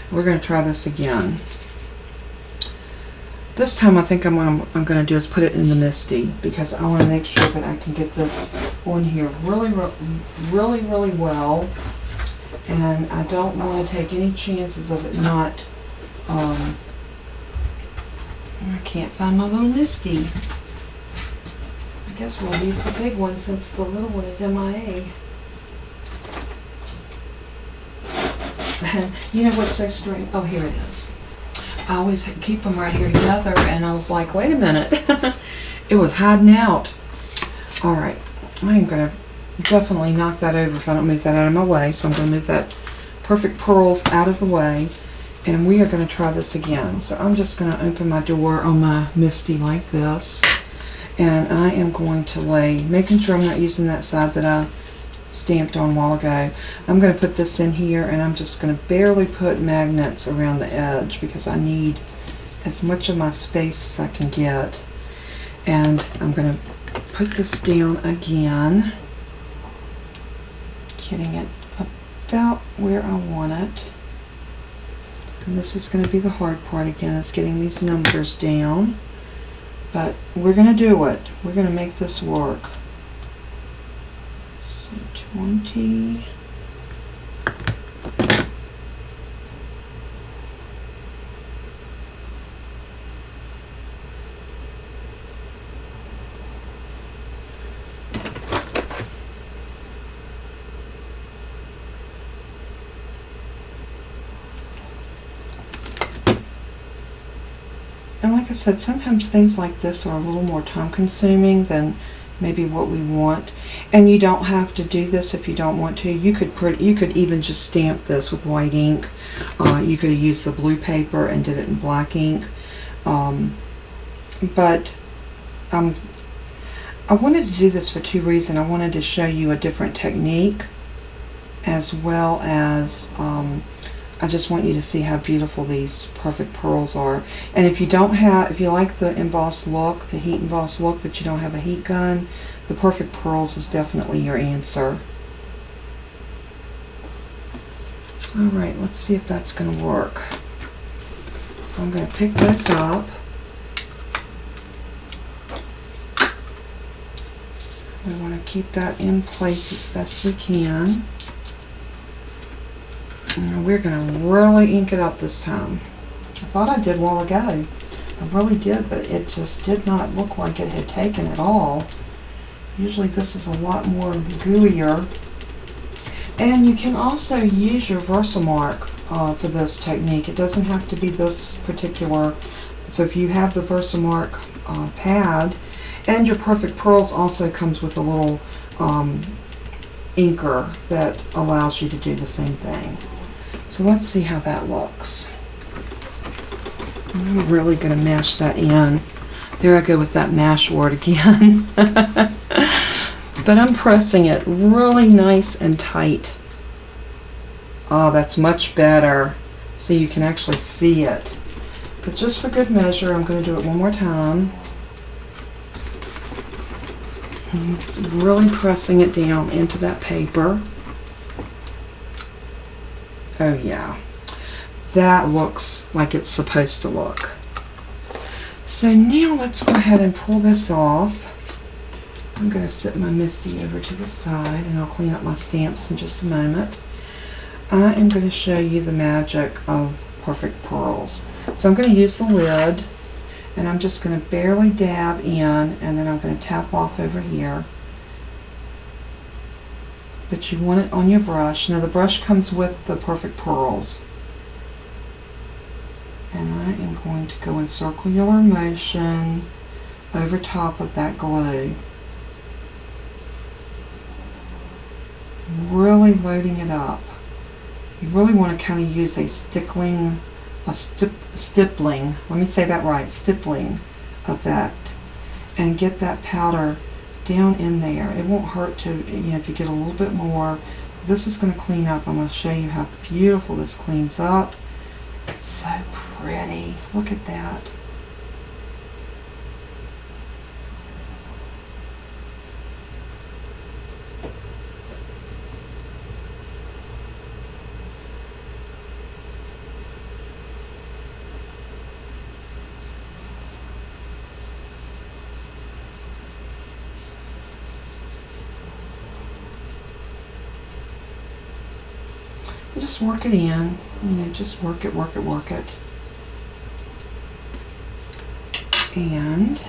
We're going to try this again. This time I think I'm going to do is put it in the Misty because I want to make sure that I can get this on here really well, and I don't want to take any chances of it not. I can't find my little Misty. I guess we'll use the big one since the little one is MIA. You know what's so strange? Oh, here it is. I always keep them right here together, and I was like, wait a minute. It was hiding out. Alright, I am going to definitely knock that over if I don't move that out of my way. So I'm going to move that Perfect Pearls out of the way, and we are going to try this again. So I'm just going to open my door on my Misty like this. And I am going to lay, making sure I'm not using that side that I stamped on a while ago. I'm going to put this in here, and I'm just going to barely put magnets around the edge because I need as much of my space as I can get. And I'm going to put this down again, getting it about where I want it. And this is going to be the hard part again, is getting these numbers down. But we're going to do it. We're going to make this work. So 20. like I said, sometimes things like this are a little more time consuming than maybe what we want. And you don't have to do this if you don't want to. You could even just stamp this with white ink. You could have used the blue paper and did it in black ink. But I wanted to do this for two reasons. I wanted to show you a different technique, as well as I just want you to see how beautiful these perfect pearls are. And if you like the embossed look, the heat embossed look, but you don't have a heat gun, the perfect pearls is definitely your answer. Alright, let's see if that's going to work. So I'm going to pick those up. We want to keep that in place as best we can. And we're going to really ink it up this time. I thought I did a while ago. I really did, but it just did not look like it had taken at all. Usually this is a lot more gooier. And you can also use your Versamark for this technique. It doesn't have to be this particular. So if you have the Versamark pad, and your Perfect Pearls also comes with a little inker that allows you to do the same thing. So let's see how that looks. I'm really going to mash that in. There I go with that mash word again. But I'm pressing it really nice and tight. Oh, that's much better. So you can actually see it. But just for good measure, I'm going to do it one more time. Just really pressing it down into that paper. Oh yeah, that looks like it's supposed to look. So now let's go ahead and pull this off. I'm going to sit my Misty over to the side, and I'll clean up my stamps in just a moment. I am going to show you the magic of Perfect Pearls. So I'm going to use the lid, and I'm just going to barely dab in, and then I'm going to tap off over here. But you want it on your brush. Now the brush comes with the Perfect Pearls. And I am going to go in circular motion over top of that glue. Really loading it up. You really want to kind of use a stippling, let me say that right, stippling effect, and get that powder down in there. It won't hurt to, if you get a little bit more. This is going to clean up. I'm going to show you how beautiful this cleans up. It's so pretty. Look at that. Just work it in, just work it, work it, work it. And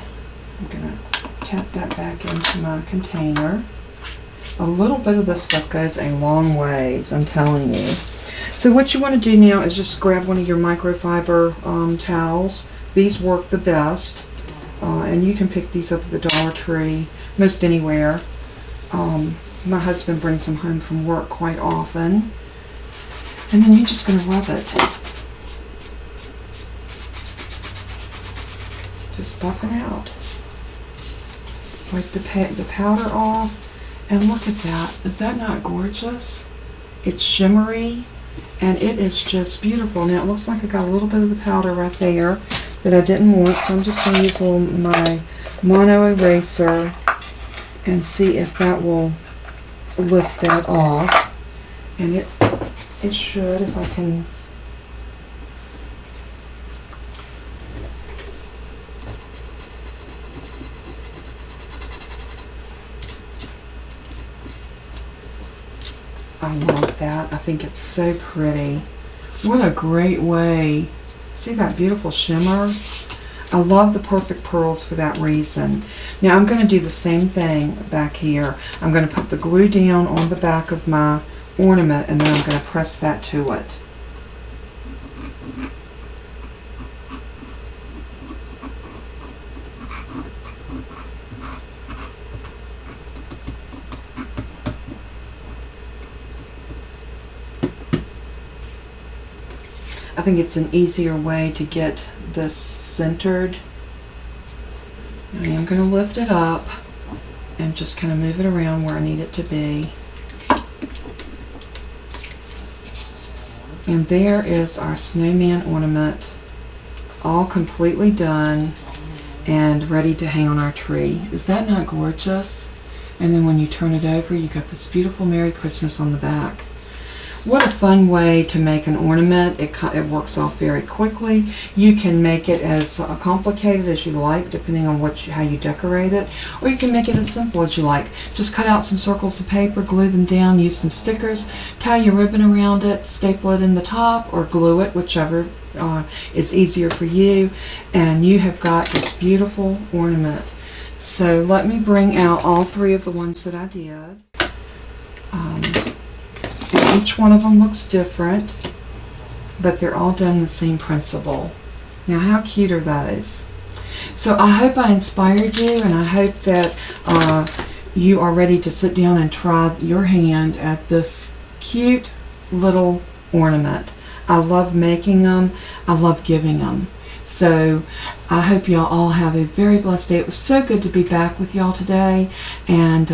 I'm going to tap that back into my container. A little bit of this stuff goes a long ways, I'm telling you. So what you want to do now is just grab one of your microfiber towels. These work the best, and you can pick these up at the Dollar Tree, most anywhere. My husband brings them home from work quite often. And then you're just going to rub it. Just buff it out. Wipe the powder off. And look at that. Is that not gorgeous? It's shimmery. And it is just beautiful. Now it looks like I got a little bit of the powder right there that I didn't want. So I'm just going to use my mono eraser and see if that will lift that off. And it should, if I can. I love that. I think it's so pretty. What a great way. See that beautiful shimmer? I love the Perfect Pearls for that reason. Now I'm going to do the same thing back here. I'm going to put the glue down on the back of my ornament, and then I'm going to press that to it. I think it's an easier way to get this centered. I am going to lift it up and just kind of move it around where I need it to be. And there is our snowman ornament, all completely done and ready to hang on our tree. Is that not gorgeous? And then when you turn it over, you got this beautiful Merry Christmas on the back. What a fun way to make an ornament. It works off very quickly. You can make it as complicated as you like, depending on how you decorate it, or you can make it as simple as you like. Just cut out some circles of paper, glue them down, use some stickers, tie your ribbon around it, staple it in the top, or glue it, whichever is easier for you, and you have got this beautiful ornament. So let me bring out all three of the ones that I did. Each one of them looks different, but they're all done the same principle. Now, how cute are those? So I hope I inspired you, and I hope that you are ready to sit down and try your hand at this cute little ornament. I love making them. I love giving them. So I hope y'all all have a very blessed day. It was so good to be back with y'all today, and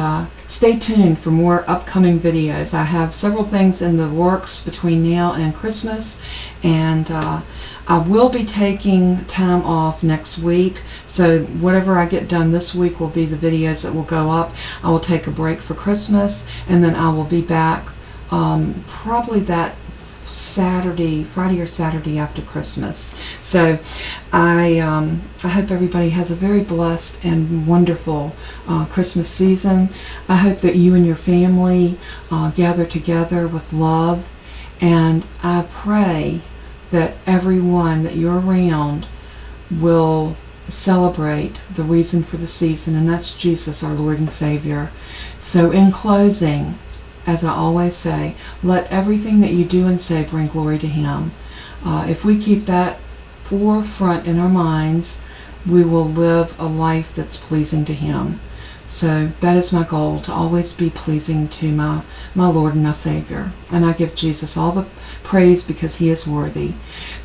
stay tuned for more upcoming videos. I have several things in the works between now and Christmas, and I will be taking time off next week, so whatever I get done this week will be the videos that will go up. I will take a break for Christmas, and then I will be back probably that Friday or Saturday after Christmas. So I hope everybody has a very blessed and wonderful Christmas season. I hope that you and your family gather together with love, and I pray that everyone that you're around will celebrate the reason for the season, and that's Jesus, our Lord and Savior. So in closing, as I always say, let everything that you do and say bring glory to Him. If we keep that forefront in our minds, we will live a life that's pleasing to Him. So that is my goal, to always be pleasing to my Lord and my Savior. And I give Jesus all the praise because He is worthy.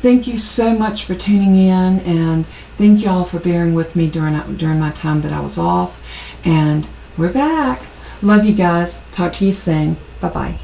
Thank you so much for tuning in, and thank you all for bearing with me during my time that I was off. And we're back. Love you guys. Talk to you soon. Bye-bye.